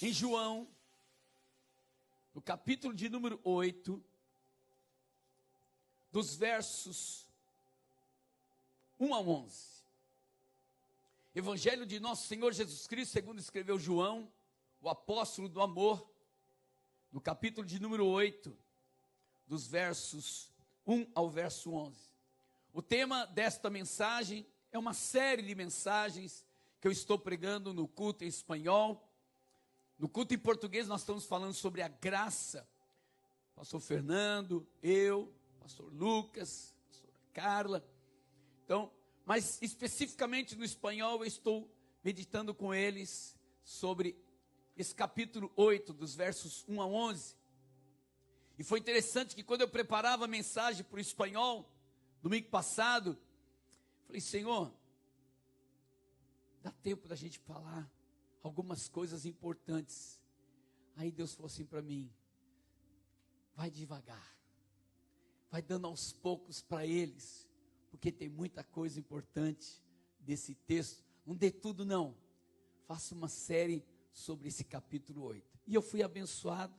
em João, no capítulo de número 8, dos versos 1 a 11. Evangelho de nosso Senhor Jesus Cristo, segundo escreveu João, o apóstolo do amor, no capítulo de número 8, dos versos 1 ao verso 11. O tema desta mensagem é uma série de mensagens que eu estou pregando no culto em espanhol. No culto em português nós estamos falando sobre a graça. Pastor Fernando, eu, Pastor Lucas, Pastor Carla. Então, mas especificamente no espanhol eu estou meditando com eles sobre esse capítulo 8, dos versos 1 a 11. E foi interessante que quando eu preparava a mensagem para o espanhol, domingo passado, falei, Senhor, dá tempo da gente falar algumas coisas importantes. Aí Deus falou assim para mim, vai devagar, vai dando aos poucos para eles, porque tem muita coisa importante desse texto. Não dê tudo não, faça uma série sobre esse capítulo 8. E eu fui abençoado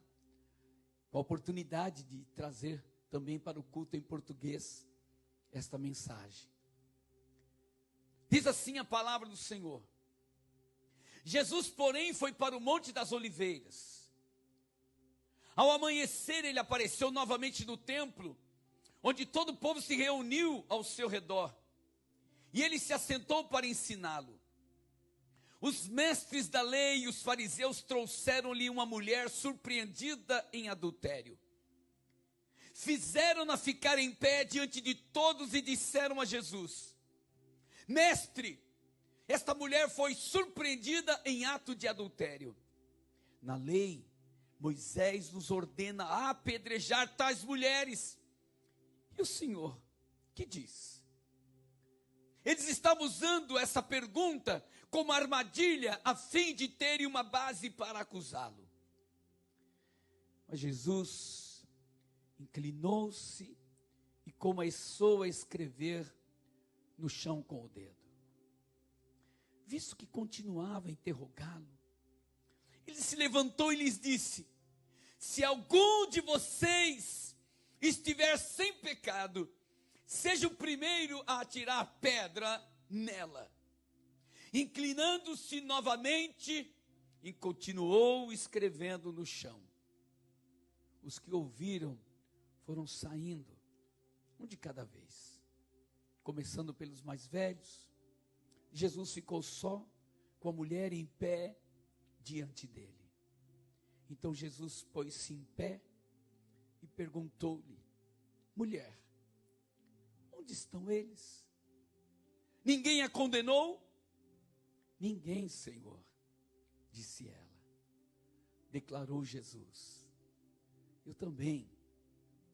com a oportunidade de trazer também para o culto em português esta mensagem. Diz assim a palavra do Senhor. Jesus, porém, foi para o Monte das Oliveiras. Ao amanhecer, ele apareceu novamente no templo, onde todo o povo se reuniu ao seu redor. E ele se assentou para ensiná-lo. Os mestres da lei e os fariseus trouxeram-lhe uma mulher surpreendida em adultério. Fizeram-na ficar em pé diante de todos e disseram a Jesus, Mestre, esta mulher foi surpreendida em ato de adultério. Na lei, Moisés nos ordena apedrejar tais mulheres. E o Senhor, que diz? Eles estavam usando essa pergunta como armadilha, a fim de terem uma base para acusá-lo. Mas Jesus inclinou-se e começou a escrever no chão com o dedo. Visto que continuava a interrogá-lo, ele se levantou e lhes disse, se algum de vocês estiver sem pecado, seja o primeiro a atirar pedra nela. Inclinando-se novamente, e continuou escrevendo no chão. Os que ouviram foram saindo, um de cada vez, começando pelos mais velhos. Jesus ficou só, com a mulher em pé diante dele. Então Jesus pôs-se em pé e perguntou-lhe, mulher, onde estão eles? Ninguém a condenou? Ninguém, Senhor, disse ela. Declarou Jesus, eu também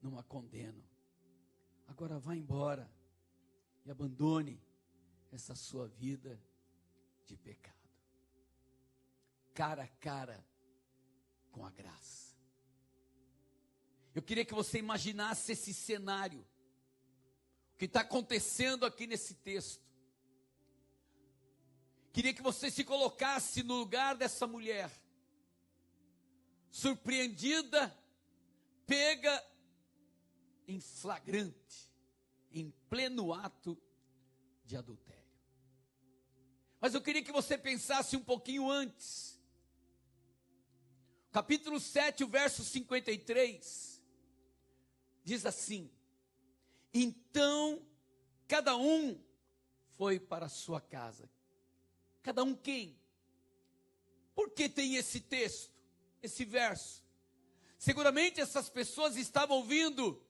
não a condeno. Agora vá embora e abandone essa sua vida de pecado. Cara a cara com a graça. Eu queria que você imaginasse esse cenário, o que está acontecendo aqui nesse texto. Queria que você se colocasse no lugar dessa mulher, surpreendida, pega em flagrante, em pleno ato de adultério. Mas eu queria que você pensasse um pouquinho antes. Capítulo 7, o verso 53, diz assim, então cada um foi para a sua casa. Cada um quem? Por que tem esse texto, esse verso? Seguramente essas pessoas estavam ouvindo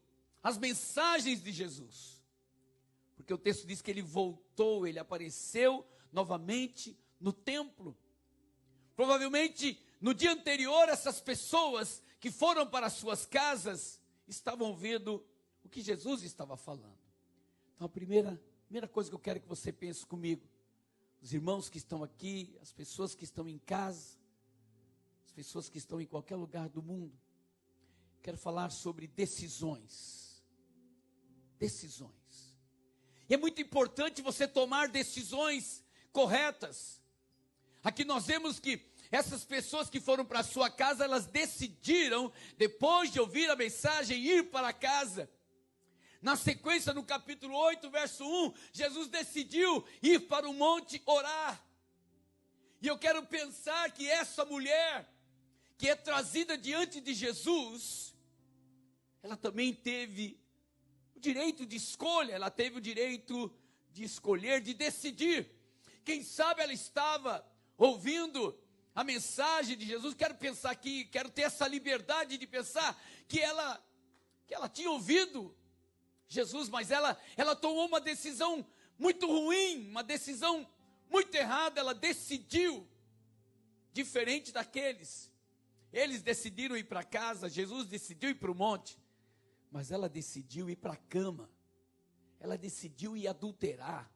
as mensagens de Jesus. Porque o texto diz que ele voltou, ele apareceu novamente no templo. Provavelmente no dia anterior essas pessoas que foram para suas casas estavam ouvindo o que Jesus estava falando. Então a primeira coisa que eu quero que você pense comigo, os irmãos que estão aqui, as pessoas que estão em casa, as pessoas que estão em qualquer lugar do mundo, quero falar sobre decisões. Decisões. E é muito importante você tomar decisões corretas. Aqui nós vemos que Essas pessoas que foram para a sua casa, elas decidiram, depois de ouvir a mensagem, ir para casa. Na sequência, no capítulo 8, verso 1, Jesus decidiu ir para o monte orar. E eu quero pensar que essa mulher, que é trazida diante de Jesus, ela também teve o direito de escolha, ela teve o direito de escolher, de decidir. Quem sabe ela estava ouvindo a mensagem de Jesus. Quero pensar aqui, quero ter essa liberdade de pensar que ela tinha ouvido Jesus, mas ela tomou uma decisão muito ruim, uma decisão muito errada. Ela decidiu diferente daqueles. Eles decidiram ir para casa, Jesus decidiu ir para o monte, mas ela decidiu ir para a cama. Ela decidiu ir adulterar.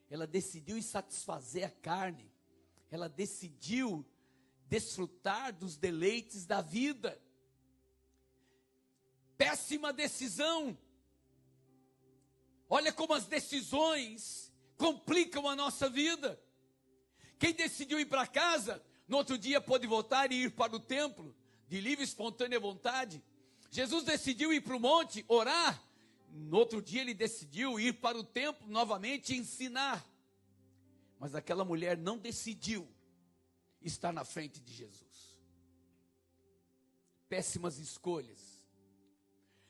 Ela decidiu ir satisfazer a carne. Ela decidiu desfrutar dos deleites da vida. Péssima decisão. Olha como as decisões complicam a nossa vida. Quem decidiu ir para casa, no outro dia pode voltar e ir para o templo, de livre e espontânea vontade. Jesus decidiu ir para o monte, orar. No outro dia ele decidiu ir para o templo novamente e ensinar. Mas aquela mulher não decidiu estar na frente de Jesus. Péssimas escolhas.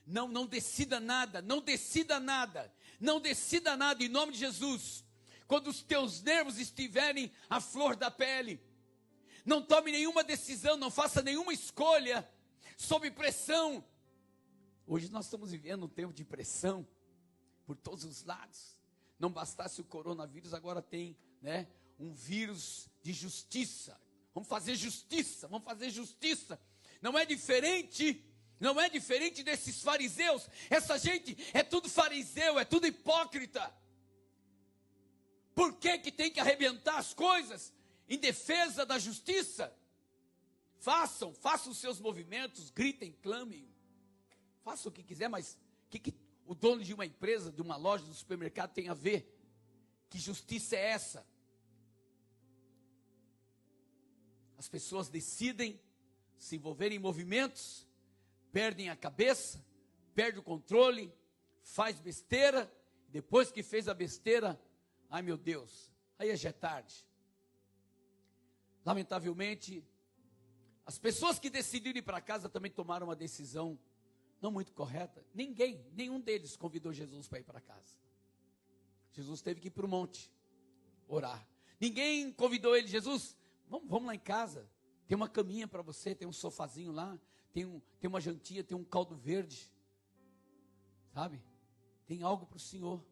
Não decida nada, não decida nada, não decida nada em nome de Jesus. Quando os teus nervos estiverem à flor da pele, não tome nenhuma decisão, não faça nenhuma escolha sob pressão. Hoje nós estamos vivendo um tempo de pressão por todos os lados. Não bastasse o coronavírus, agora tem, um vírus de justiça. Vamos fazer justiça, vamos fazer justiça. Não é diferente desses fariseus. Essa gente é tudo fariseu, é tudo hipócrita. Por que tem que arrebentar as coisas em defesa da justiça? Façam os seus movimentos, gritem, clamem. Faça o que quiser, mas o que o dono de uma empresa, de uma loja, do supermercado tem a ver? Que justiça é essa? As pessoas decidem se envolverem em movimentos, perdem a cabeça, perdem o controle, faz besteira, depois que fez a besteira, ai meu Deus, aí já é tarde. Lamentavelmente, as pessoas que decidiram ir para casa também tomaram uma decisão não muito correta. Nenhum deles convidou Jesus para ir para casa. Jesus teve que ir para o monte orar. Ninguém convidou ele. Jesus, vamos lá em casa, tem uma caminha para você, tem um sofazinho lá, tem uma jantinha, tem um caldo verde, sabe? Tem algo para o Senhor.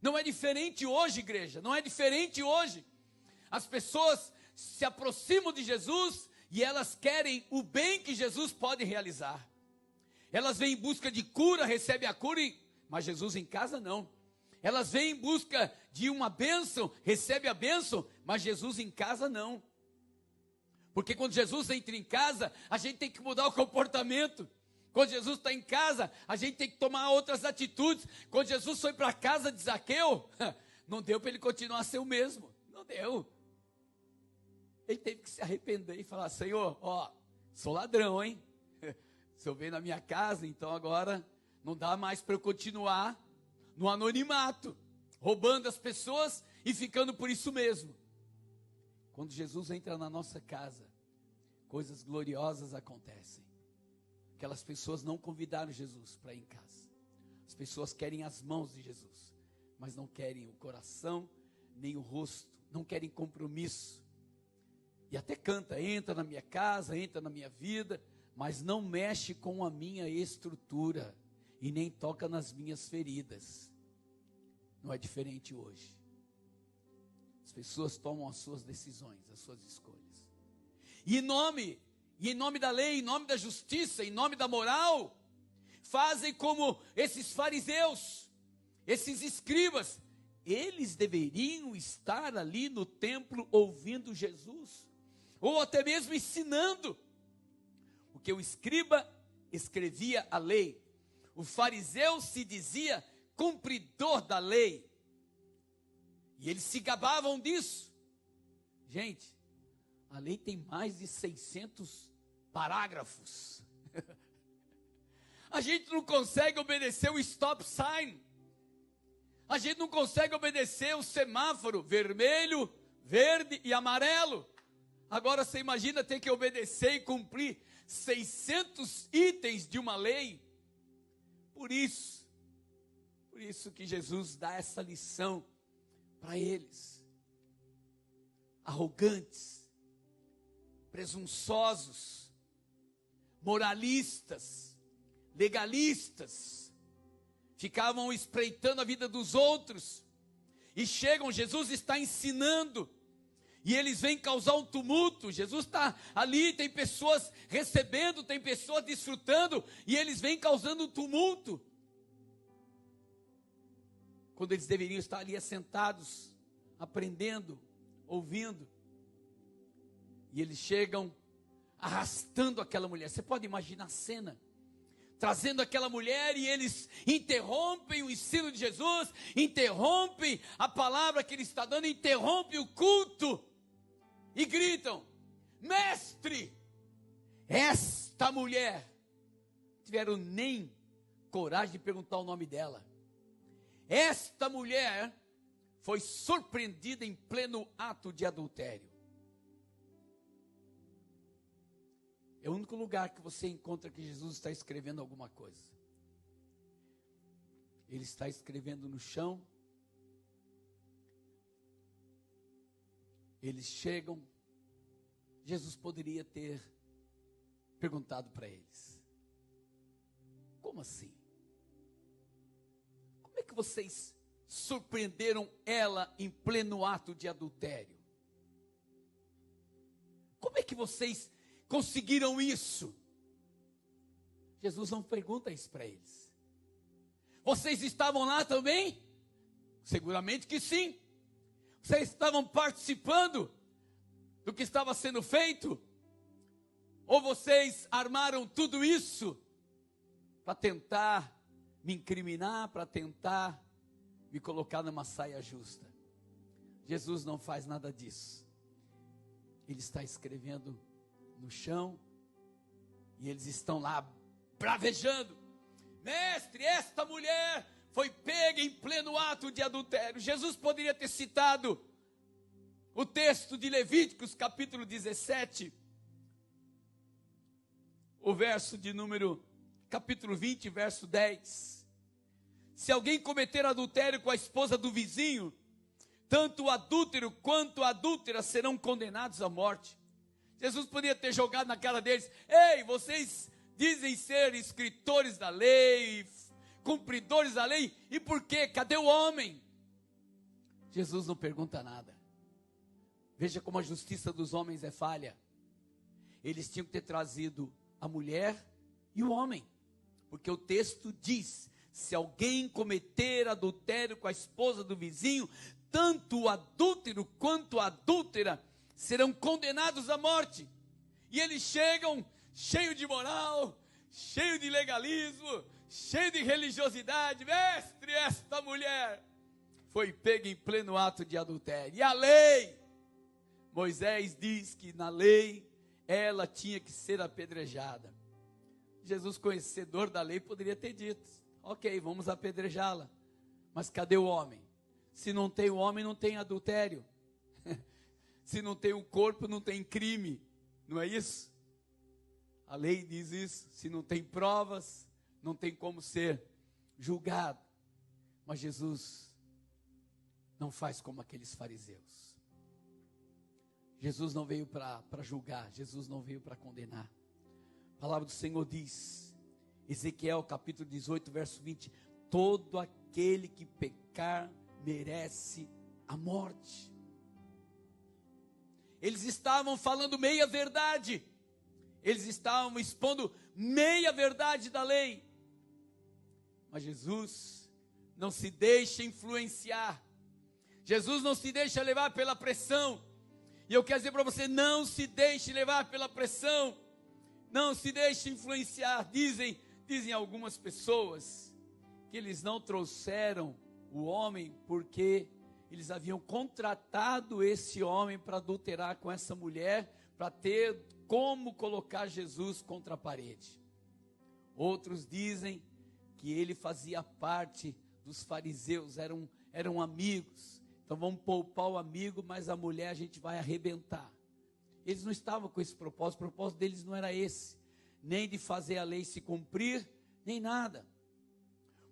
Não é diferente hoje, igreja, não é diferente hoje. As pessoas se aproximam de Jesus e elas querem o bem que Jesus pode realizar. Elas vêm em busca de cura, recebem a cura, mas Jesus em casa não. Elas vêm em busca de uma bênção, recebem a bênção, mas Jesus em casa não. Porque quando Jesus entra em casa, a gente tem que mudar o comportamento. Quando Jesus está em casa, a gente tem que tomar outras atitudes. Quando Jesus foi para a casa de Zaqueu, não deu para ele continuar a ser o mesmo. Não deu. Ele teve que se arrepender e falar: Senhor, sou ladrão, hein? Se eu venho na minha casa, então agora não dá mais para eu continuar no anonimato, roubando as pessoas e ficando por isso mesmo. Quando Jesus entra na nossa casa, coisas gloriosas acontecem. Aquelas pessoas não convidaram Jesus para ir em casa. As pessoas querem as mãos de Jesus, mas não querem o coração, nem o rosto, não querem compromisso. E até canta: entra na minha casa, entra na minha vida, mas não mexe com a minha estrutura e nem toca nas minhas feridas. Não é diferente hoje. As pessoas tomam as suas decisões, as suas escolhas. E em nome da lei, em nome da justiça, em nome da moral, fazem como esses fariseus, esses escribas. Eles deveriam estar ali no templo ouvindo Jesus, ou até mesmo ensinando. Porque o escriba escrevia a lei, o fariseu se dizia cumpridor da lei, e eles se gabavam disso. Gente, A lei tem mais de 600 parágrafos. A gente não consegue obedecer o stop sign. A gente não consegue obedecer o semáforo vermelho, verde e amarelo. Agora você imagina ter que obedecer e cumprir 600 itens de uma lei. Por isso que Jesus dá essa lição para eles. Arrogantes, presunçosos, moralistas, legalistas, ficavam espreitando a vida dos outros, e chegam, Jesus está ensinando, e eles vêm causar um tumulto. Jesus está ali, tem pessoas recebendo, tem pessoas desfrutando, e eles vêm causando um tumulto, quando eles deveriam estar ali assentados, aprendendo, ouvindo. E eles chegam arrastando aquela mulher. Você pode imaginar a cena, trazendo aquela mulher, e eles interrompem o ensino de Jesus, interrompem a palavra que ele está dando, interrompem o culto, e gritam: mestre, esta mulher. Não tiveram nem coragem de perguntar o nome dela. Esta mulher foi surpreendida em pleno ato de adultério. É o único lugar que você encontra que Jesus está escrevendo alguma coisa. Ele está escrevendo no chão. Eles chegam. Jesus poderia ter perguntado para eles: como assim? Como é que vocês surpreenderam ela em pleno ato de adultério? Como é que vocês conseguiram isso? Jesus não pergunta isso para eles. Vocês estavam lá também? Seguramente que sim. Vocês estavam participando do que estava sendo feito? Ou vocês armaram tudo isso para tentar me incriminar, para tentar me colocar numa saia justa? Jesus não faz nada disso. Ele está escrevendo no chão, e eles estão lá bravejando: mestre, esta mulher foi pega em pleno ato de adultério. Jesus poderia ter citado o texto de Levíticos, capítulo 17, o verso de número, capítulo 20, verso 10. Se alguém cometer adultério com a esposa do vizinho, tanto o adúltero quanto a adúltera serão condenados à morte. Jesus podia ter jogado na cara deles: ei, vocês dizem ser escritores da lei, cumpridores da lei, e por quê? Cadê o homem? Jesus não pergunta nada. Veja como a justiça dos homens é falha. Eles tinham que ter trazido a mulher e o homem, porque o texto diz: se alguém cometer adultério com a esposa do vizinho, tanto o adúltero quanto a adúltera serão condenados à morte. E eles chegam cheio de moral, cheio de legalismo, cheio de religiosidade: mestre, esta mulher foi pega em pleno ato de adultério. E a lei, Moisés diz que na lei ela tinha que ser apedrejada. Jesus, conhecedor da lei, poderia ter dito: ok, vamos apedrejá-la. Mas cadê o homem? Se não tem o homem, não tem adultério. Se não tem o corpo, não tem crime. Não é isso? A lei diz isso. Se não tem provas, não tem como ser julgado. Mas Jesus não faz como aqueles fariseus. Jesus não veio para julgar. Jesus não veio para condenar. A palavra do Senhor diz, Ezequiel capítulo 18, verso 20: todo aquele que pecar merece a morte. Eles estavam falando meia verdade. Eles estavam expondo meia verdade da lei. Mas Jesus não se deixa influenciar. Jesus não se deixa levar pela pressão. E eu quero dizer para você: não se deixe levar pela pressão. Não se deixe influenciar. Dizem algumas pessoas que eles não trouxeram o homem porque eles haviam contratado esse homem para adulterar com essa mulher, para ter como colocar Jesus contra a parede. Outros dizem que ele fazia parte dos fariseus, eram amigos. Então vamos poupar o amigo, mas a mulher a gente vai arrebentar. Eles não estavam com esse propósito, o propósito deles não era esse, nem de fazer a lei se cumprir, nem nada.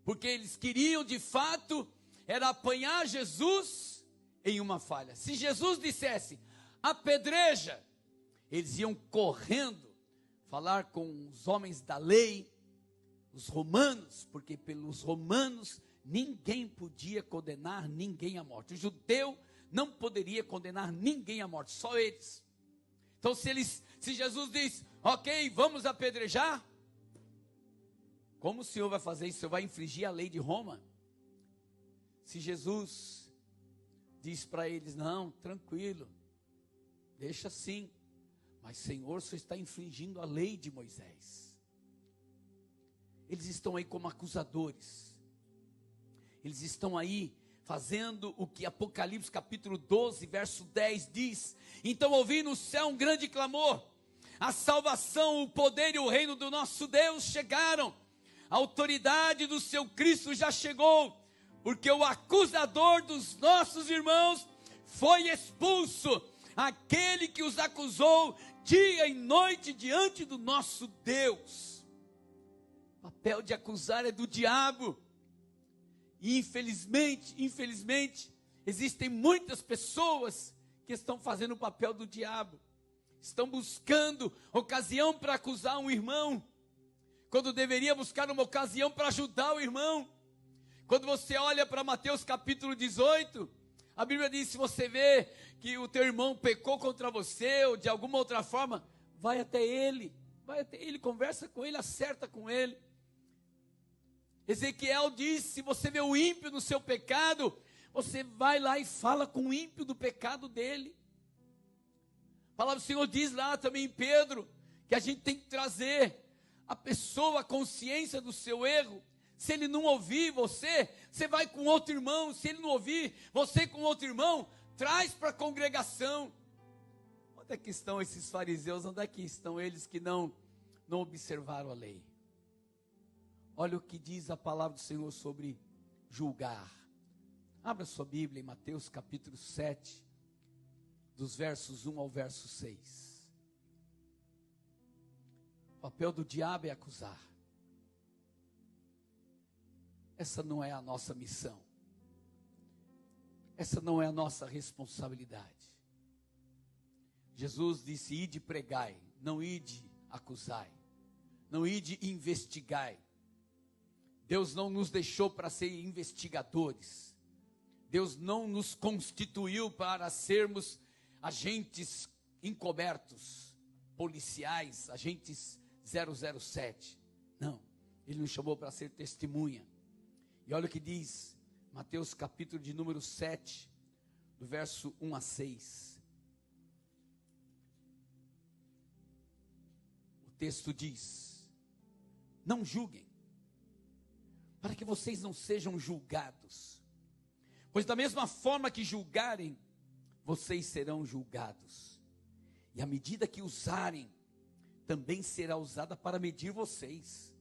Porque eles queriam de fato, era apanhar Jesus em uma falha. Se Jesus dissesse, apedreja, eles iam correndo falar com os homens da lei, os romanos, porque pelos romanos ninguém podia condenar ninguém à morte. O judeu não poderia condenar ninguém à morte, só eles. Então se Jesus diz, ok, vamos apedrejar, como o Senhor vai fazer isso? O Senhor vai infringir a lei de Roma? Se Jesus diz para eles, não, tranquilo, deixa assim, mas Senhor, o Senhor está infringindo a lei de Moisés. Eles estão aí como acusadores, eles estão aí fazendo o que Apocalipse capítulo 12, verso 10 diz, então ouvi no céu um grande clamor, a salvação, o poder e o reino do nosso Deus chegaram, a autoridade do seu Cristo já chegou, porque o acusador dos nossos irmãos foi expulso, aquele que os acusou dia e noite diante do nosso Deus. O papel de acusar é do diabo, e infelizmente, existem muitas pessoas que estão fazendo o papel do diabo, estão buscando ocasião para acusar um irmão, quando deveria buscar uma ocasião para ajudar o irmão. Quando você olha para Mateus capítulo 18, a Bíblia diz, se você vê que o teu irmão pecou contra você, ou de alguma outra forma, vai até ele, conversa com ele, acerta com ele. Ezequiel diz, se você vê o ímpio no seu pecado, você vai lá e fala com o ímpio do pecado dele. A palavra do Senhor diz lá também em Pedro, que a gente tem que trazer a pessoa, a consciência do seu erro. Se ele não ouvir você, você vai com outro irmão. Se ele não ouvir você com outro irmão, traz para a congregação. Onde é que estão esses fariseus? Onde é que estão eles que não observaram a lei? Olha o que diz a palavra do Senhor sobre julgar. Abra sua Bíblia em Mateus capítulo 7, dos versos 1 ao verso 6. O papel do diabo é acusar. Essa não é a nossa missão. Essa não é a nossa responsabilidade. Jesus disse, ide pregai, não ide acusai, não ide investigai. Deus não nos deixou para ser investigadores. Deus não nos constituiu para sermos agentes encobertos, policiais, agentes 007. Não, Ele nos chamou para ser testemunha. E olha o que diz Mateus capítulo de número 7, do verso 1 a 6. O texto diz, não julguem, para que vocês não sejam julgados, pois da mesma forma que julgarem, vocês serão julgados, e a medida que usarem, também será usada para medir vocês.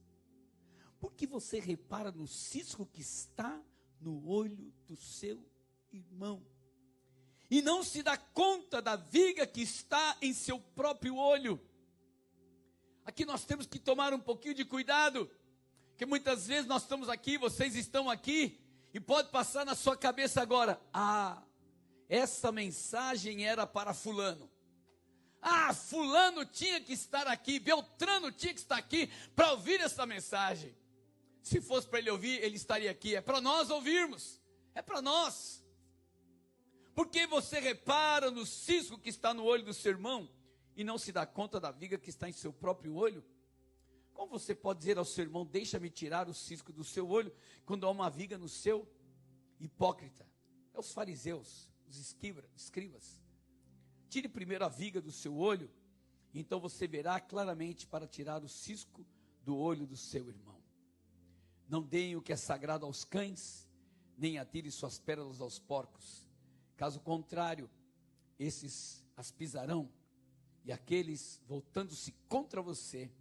Porque você repara no cisco que está no olho do seu irmão, e não se dá conta da viga que está em seu próprio olho. Aqui nós temos que tomar um pouquinho de cuidado, porque muitas vezes nós estamos aqui, vocês estão aqui, e pode passar na sua cabeça agora, essa mensagem era para fulano. Fulano tinha que estar aqui, Beltrano tinha que estar aqui para ouvir essa mensagem. Se fosse para ele ouvir, ele estaria aqui. É para nós ouvirmos, é para nós. Porque você repara no cisco que está no olho do seu irmão e não se dá conta da viga que está em seu próprio olho? Como você pode dizer ao seu irmão, deixa-me tirar o cisco do seu olho, quando há uma viga no seu? Hipócrita. É os fariseus, os escribas. Tire primeiro a viga do seu olho, então você verá claramente para tirar o cisco do olho do seu irmão. Não deem o que é sagrado aos cães, nem atire suas pérolas aos porcos. Caso contrário, esses as pisarão e aqueles voltando-se contra você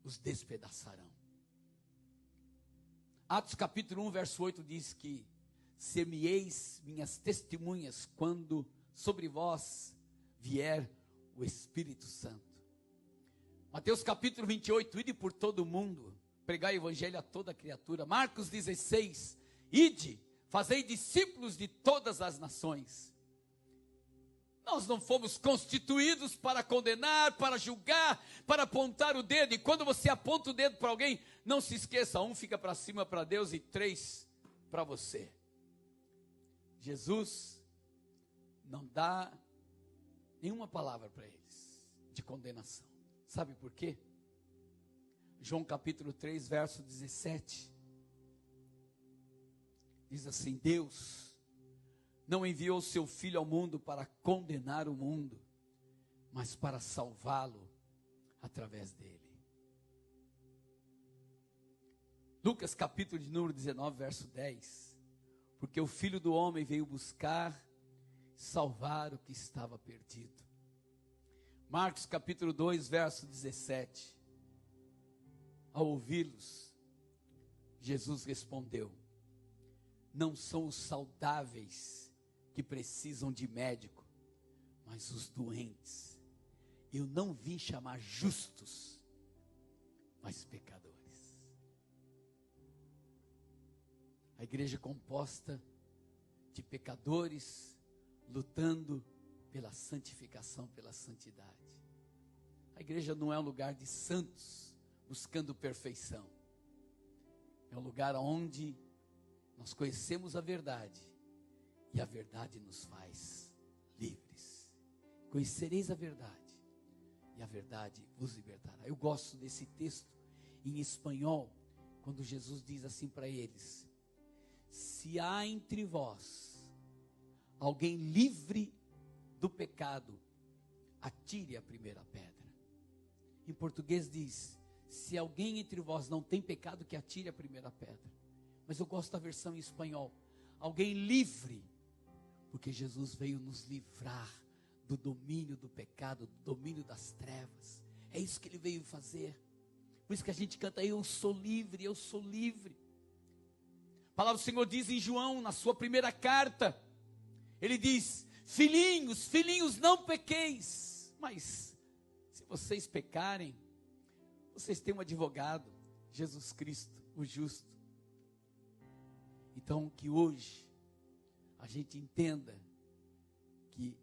os despedaçarão. Atos capítulo 1, verso 8 diz que ser-me-eis minhas testemunhas quando sobre vós vier o Espírito Santo. Mateus capítulo 28, ide por todo o mundo, pregai o evangelho a toda criatura. Marcos 16, ide, fazei discípulos de todas as nações. Nós não fomos constituídos para condenar, para julgar, para apontar o dedo. E quando você aponta o dedo para alguém, não se esqueça, 1 fica para cima para Deus e 3 para você. Jesus não dá nenhuma palavra para eles de condenação. Sabe por quê? João capítulo 3, verso 17. Diz assim: Deus não enviou seu Filho ao mundo para condenar o mundo, mas para salvá-lo através dele. Lucas capítulo de número 19, verso 10. Porque o Filho do Homem veio buscar, salvar o que estava perdido. Marcos capítulo 2, verso 17. Ao ouvi-los, Jesus respondeu: não são os saudáveis que precisam de médico, mas os doentes. Eu não vim chamar justos, mas pecadores. A igreja é composta de pecadores lutando pela santificação, pela santidade. A igreja não é um lugar de santos buscando perfeição. É um lugar onde nós conhecemos a verdade e a verdade nos faz livres. Conhecereis a verdade e a verdade vos libertará. Eu gosto desse texto em espanhol, quando Jesus diz assim para eles: se há entre vós alguém livre do pecado, atire a primeira pedra. Em português diz: se alguém entre vós não tem pecado, que atire a primeira pedra. Mas eu gosto da versão em espanhol: alguém livre, porque Jesus veio nos livrar do domínio do pecado, do domínio das trevas. É isso que ele veio fazer. Por isso que a gente canta: eu sou livre, eu sou livre. A palavra do Senhor diz em João, na sua primeira carta, ele diz: filhinhos, filhinhos, não pequeis. Mas se vocês pecarem, vocês têm um advogado, Jesus Cristo, o justo. Então, que hoje a gente entenda que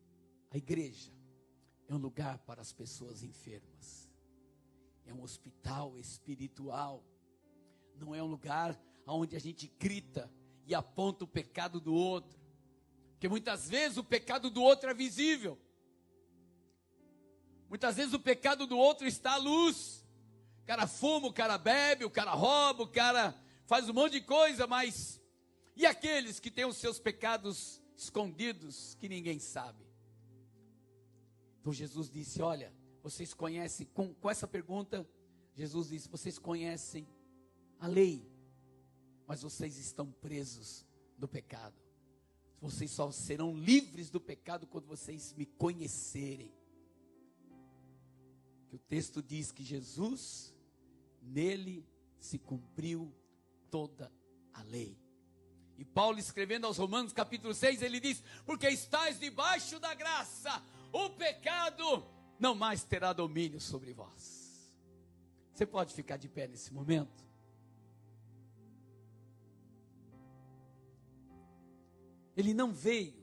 a igreja é um lugar para as pessoas enfermas. É um hospital espiritual. Não é um lugar onde a gente grita e aponta o pecado do outro. Porque muitas vezes o pecado do outro é visível. Muitas vezes o pecado do outro está à luz. O cara fuma, o cara bebe, o cara rouba, o cara faz um monte de coisa, mas... e aqueles que têm os seus pecados escondidos, que ninguém sabe? Então Jesus disse: olha, vocês conhecem, com essa pergunta, Jesus disse: vocês conhecem a lei, mas vocês estão presos no pecado. Vocês só serão livres do pecado quando vocês me conhecerem. Que o texto diz que Jesus, nele se cumpriu toda a lei. E Paulo, escrevendo aos Romanos capítulo 6, ele diz: porque estáis debaixo da graça, o pecado não mais terá domínio sobre vós. Você pode ficar de pé nesse momento? Ele não veio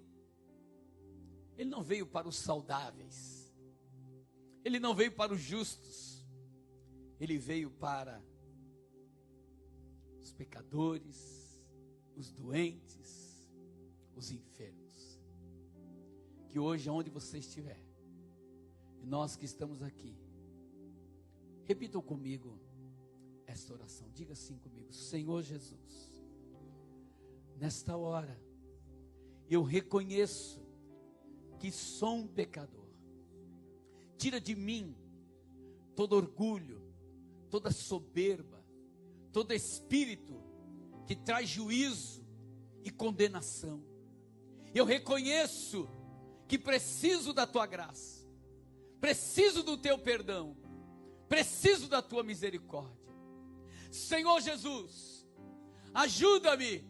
para os saudáveis, ele não veio para os justos, ele veio para os pecadores, os doentes, os enfermos. Que hoje, onde você estiver, e nós que estamos aqui, repitam comigo esta oração. Diga assim comigo: Senhor Jesus, nesta hora eu reconheço que sou um pecador. Tira de mim todo orgulho, toda soberba, todo espírito que traz juízo e condenação. Eu reconheço que preciso da tua graça. preciso do teu perdão, preciso da tua misericórdia. Senhor Jesus, ajuda-me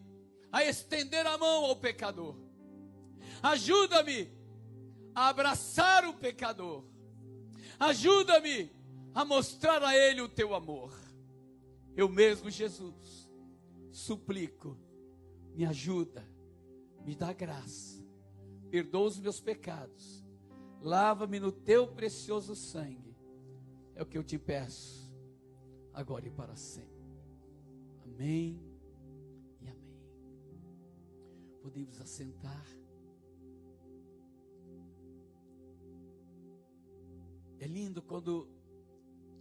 a estender a mão ao pecador, ajuda-me a abraçar o pecador, ajuda-me a mostrar a ele o teu amor. Eu mesmo, Jesus, suplico, me ajuda, me dá graça, perdoa os meus pecados, lava-me no teu precioso sangue. É o que eu te peço, agora e para sempre. Amém e amém. Podemos assentar. É lindo quando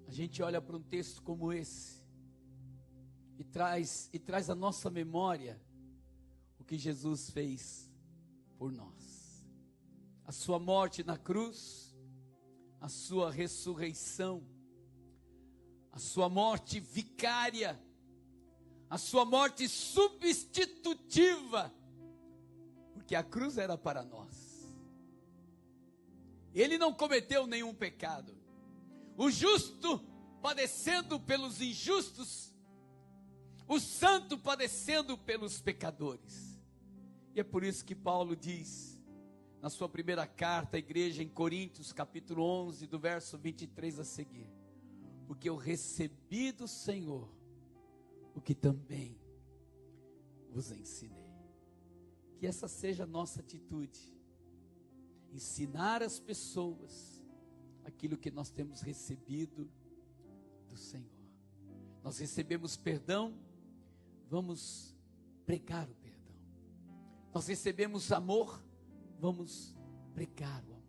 a gente olha para um texto como esse e traz à nossa memória o que Jesus fez por nós. A sua morte na cruz, a sua ressurreição, a sua morte vicária, a sua morte substitutiva, porque a cruz era para nós. Ele não cometeu nenhum pecado. O justo padecendo pelos injustos, o santo padecendo pelos pecadores. E é por isso que Paulo diz, na sua primeira carta à igreja em Coríntios, capítulo 11, do verso 23 a seguir: porque eu recebi do Senhor o que também vos ensinei. Que essa seja a nossa atitude, ensinar as pessoas aquilo que nós temos recebido do Senhor. Nós recebemos perdão, vamos pregar o perdão. Nós recebemos amor, vamos pregar o amor.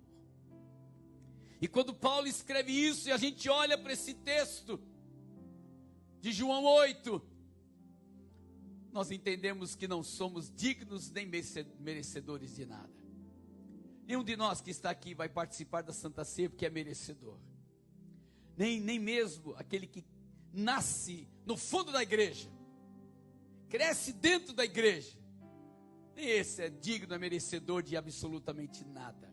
E quando Paulo escreve isso e a gente olha para esse texto de João 8, nós entendemos que não somos dignos nem merecedores de nada. Nenhum de nós que está aqui vai participar da Santa Ceia porque é merecedor. Nem mesmo aquele que nasce no fundo da igreja, cresce dentro da igreja, nem esse é digno, é merecedor de absolutamente nada.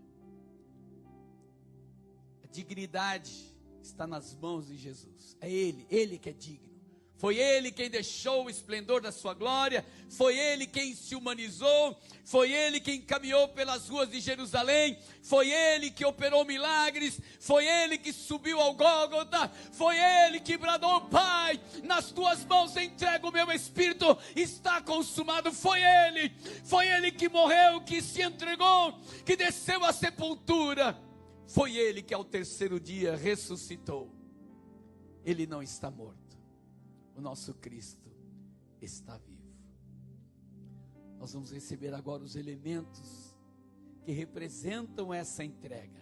A dignidade está nas mãos de Jesus. É Ele que é digno. Foi Ele quem deixou o esplendor da sua glória, foi Ele quem se humanizou, foi Ele quem caminhou pelas ruas de Jerusalém, foi Ele que operou milagres, foi Ele que subiu ao Gólgota, foi Ele que bradou: Pai, nas tuas mãos entrego o meu espírito, está consumado. Foi Ele que morreu, que se entregou, que desceu à sepultura, foi Ele que ao terceiro dia ressuscitou. Ele não está morto. O nosso Cristo está vivo. Nós vamos receber agora os elementos que representam essa entrega,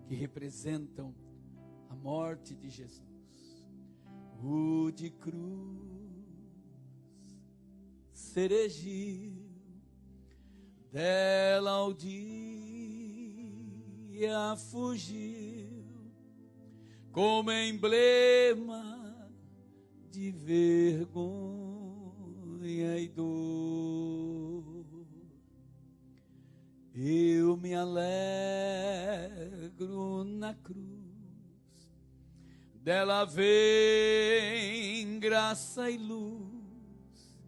que representam a morte de Jesus. O de cruz ceregiu, dela ao dia fugiu, como emblema de vergonha e dor. Eu me alegro na cruz, dela vem graça e luz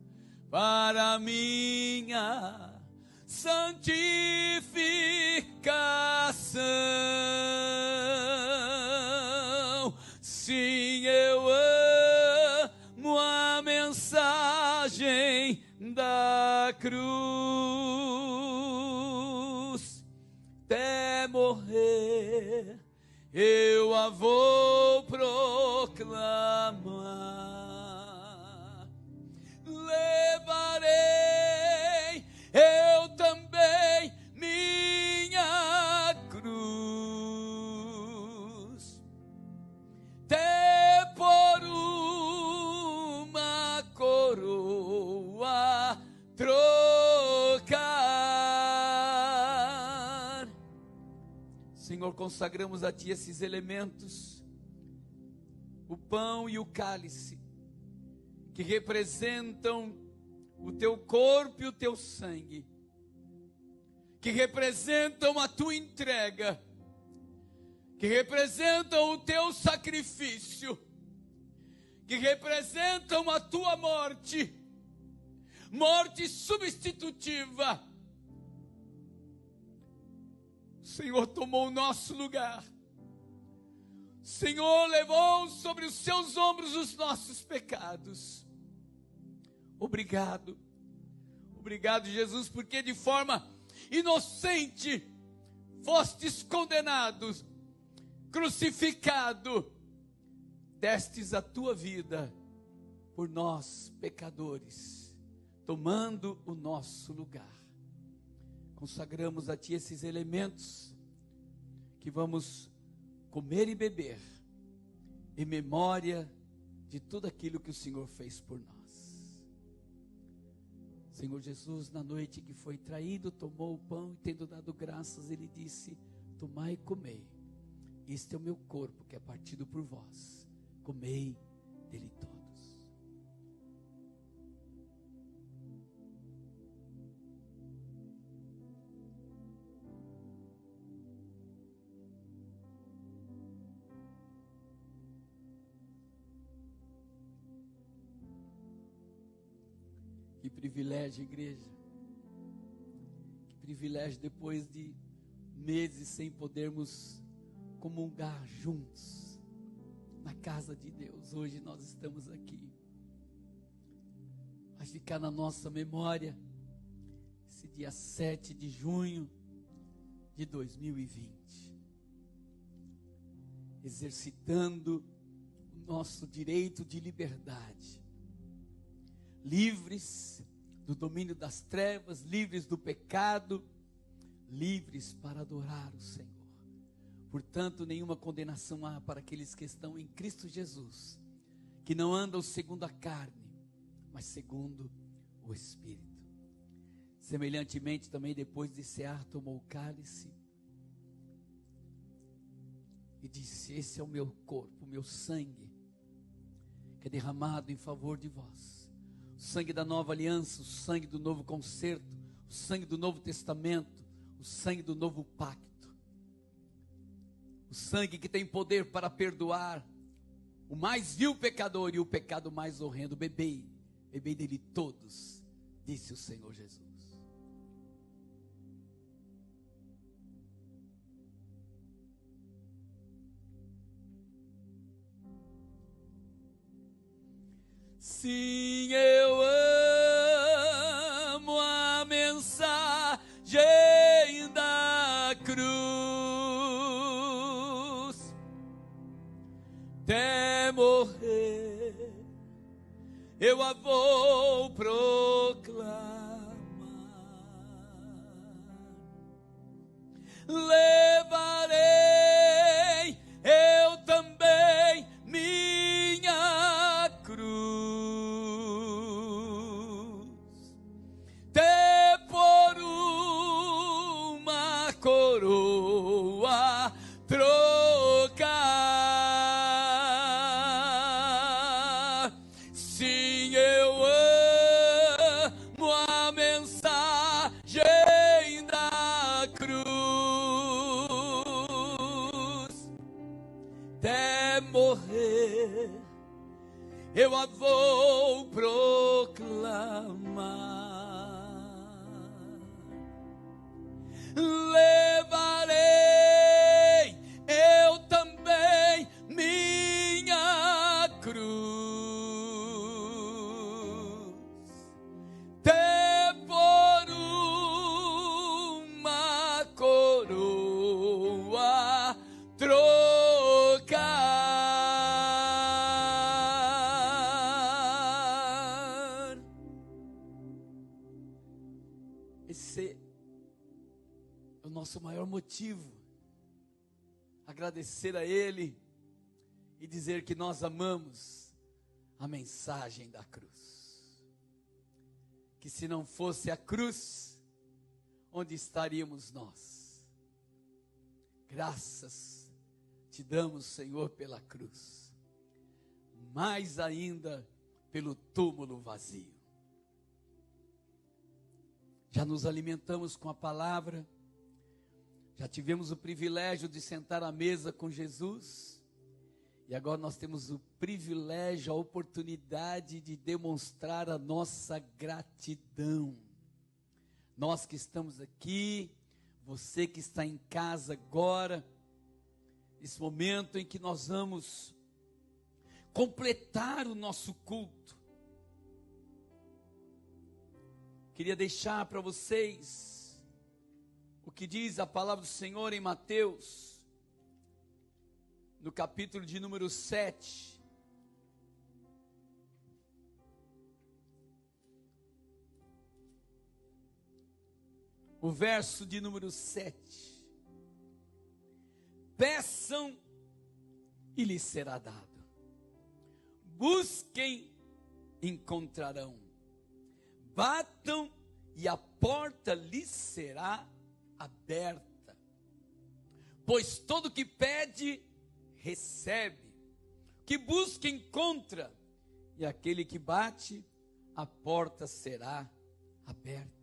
para minha santificação. Sim, eu amo a mensagem da cruz. Até morrer eu a vou proclamar. Levarei eu também minha cruz, até por uma coroa trocar. Senhor, consagramos a Ti esses elementos, o pão e o cálice, que representam o Teu corpo e o Teu sangue, que representam a Tua entrega que representam o teu sacrifício, que representam a tua morte, morte substitutiva. O Senhor tomou o nosso lugar. O Senhor levou sobre os seus ombros os nossos pecados. Obrigado. Obrigado, Jesus, porque de forma inocente fostes condenados, crucificado, destes a tua vida por nós, pecadores, tomando o nosso lugar. Consagramos a Ti esses elementos que vamos comer e beber em memória de tudo aquilo que o Senhor fez por nós. Senhor Jesus, na noite que foi traído, tomou o pão e, tendo dado graças, Ele disse: tomai e comei, este é o meu corpo que é partido por vós, comei dele todos. Que privilégio, igreja. Que privilégio, depois de meses sem podermos comungar juntos na casa de Deus. Hoje nós estamos aqui. Vai ficar na nossa memória esse dia 7 de junho de 2020. Exercitando o nosso direito de liberdade. Livres do domínio das trevas, livres do pecado, livres para adorar o Senhor. Portanto, nenhuma condenação há para aqueles que estão em Cristo Jesus, que não andam segundo a carne, mas segundo o Espírito. Semelhantemente, também depois de cear, tomou o cálice e disse: esse é o meu corpo, o meu sangue, que é derramado em favor de vós. O sangue da nova aliança, o sangue do novo concerto, o sangue do novo testamento, o sangue do novo pacto. O sangue que tem poder para perdoar o mais vil pecador e o pecado mais horrendo. Bebei, bebei dele todos, disse o Senhor Jesus. Sim, eu amo a mensagem da cruz, até morrer eu a vou proclamar. Levarei eu também minha cruz, até por uma coroa trocar. Sim, eu amo a mensagem da cruz, até morrer eu a vou proclamar. Levarei eu também minha cruz, até por uma coroa trocar. Esse é o nosso maior motivo. Agradecer a Ele e dizer que nós amamos a mensagem da cruz. Que se não fosse a cruz, onde estaríamos nós? Graças te damos, Senhor, pela cruz. Mais ainda pelo túmulo vazio. Já nos alimentamos com a palavra, Já tivemos o privilégio de sentar à mesa com Jesus. E agora nós temos o privilégio, a oportunidade de demonstrar a nossa gratidão. Nós que estamos aqui, você que está em casa agora, esse momento em que nós vamos completar o nosso culto. Queria deixar para vocês o que diz a palavra do Senhor em Mateus, no capítulo de número 7. O verso de número 7. Peçam e lhes será dado. Busquem, encontrarão. Batam e a porta lhes será aberta. Pois todo que pede, recebe. Que busca, encontra. E aquele que bate, a porta será aberta.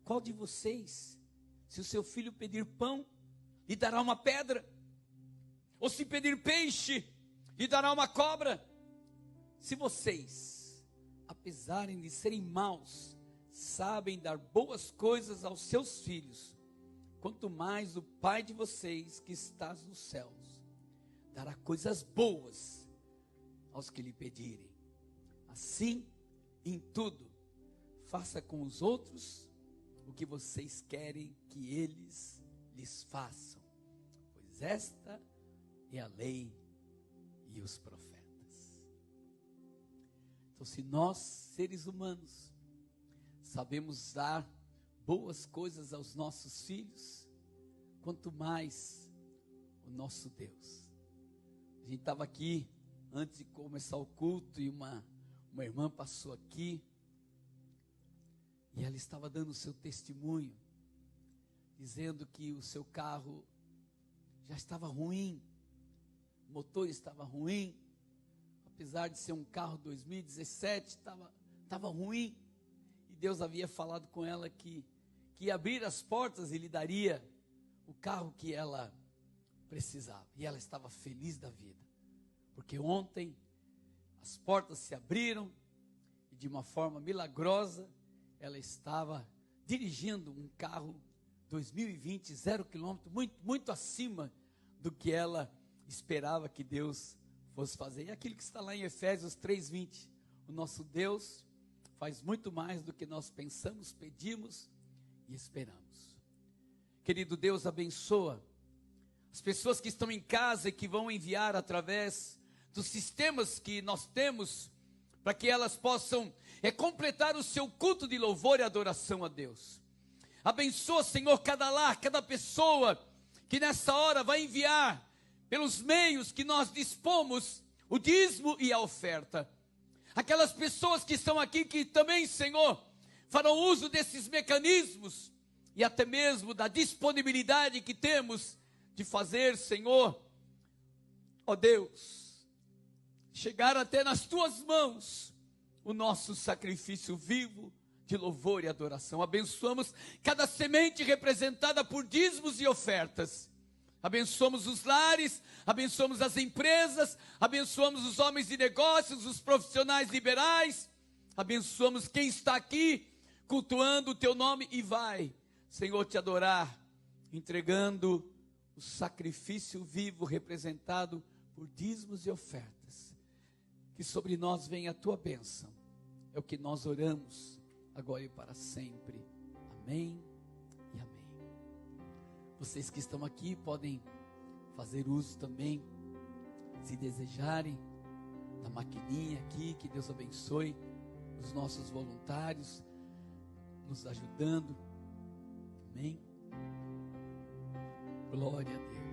Qual de vocês, se o seu filho pedir pão, lhe dará uma pedra? Ou se pedir peixe, lhe dará uma cobra? Se vocês, apesar de serem maus, sabem dar boas coisas aos seus filhos, quanto mais o Pai de vocês que está nos céus dará coisas boas aos que lhe pedirem. Assim, em tudo, faça com os outros o que vocês querem que eles lhes façam, pois esta é a lei e os profetas. Então, se nós, seres humanos, sabemos dar boas coisas aos nossos filhos, quanto mais o nosso Deus. A gente estava aqui antes de começar o culto e uma irmã passou aqui e ela estava dando o seu testemunho, dizendo que o seu carro já estava ruim, o motor estava ruim, apesar de ser um carro 2017, estava ruim, e Deus havia falado com ela que ia abrir as portas e lhe daria o carro que ela precisava, e ela estava feliz da vida, porque ontem as portas se abriram, e de uma forma milagrosa, ela estava dirigindo um carro 2020, 0 quilômetro, muito acima do que ela esperava que Deus fosse fazer. E aquilo que está lá em Efésios 3:20, o nosso Deus faz muito mais do que nós pensamos, pedimos e esperamos. Querido Deus, abençoa as pessoas que estão em casa e que vão enviar através dos sistemas que nós temos, para que elas possam completar o seu culto de louvor e adoração a Deus. Abençoa, Senhor, cada lar, cada pessoa que nessa hora vai enviar, pelos meios que nós dispomos, o dízimo e a oferta. Aquelas pessoas que estão aqui, que também, Senhor, farão uso desses mecanismos, e até mesmo da disponibilidade que temos de fazer, Senhor, ó Deus, chegar até nas tuas mãos o nosso sacrifício vivo de louvor e adoração. Abençoamos cada semente representada por dízimos e ofertas. Abençoamos os lares, abençoamos as empresas, abençoamos os homens de negócios, os profissionais liberais, abençoamos quem está aqui cultuando o teu nome e vai, Senhor, te adorar, entregando o sacrifício vivo representado por dízimos e ofertas. Que sobre nós venha a tua bênção. É o que nós oramos agora e para sempre. Amém e amém. Vocês que estão aqui podem fazer uso também, se desejarem, da maquininha aqui. Que Deus abençoe os nossos voluntários nos ajudando. Amém. Glória a Deus.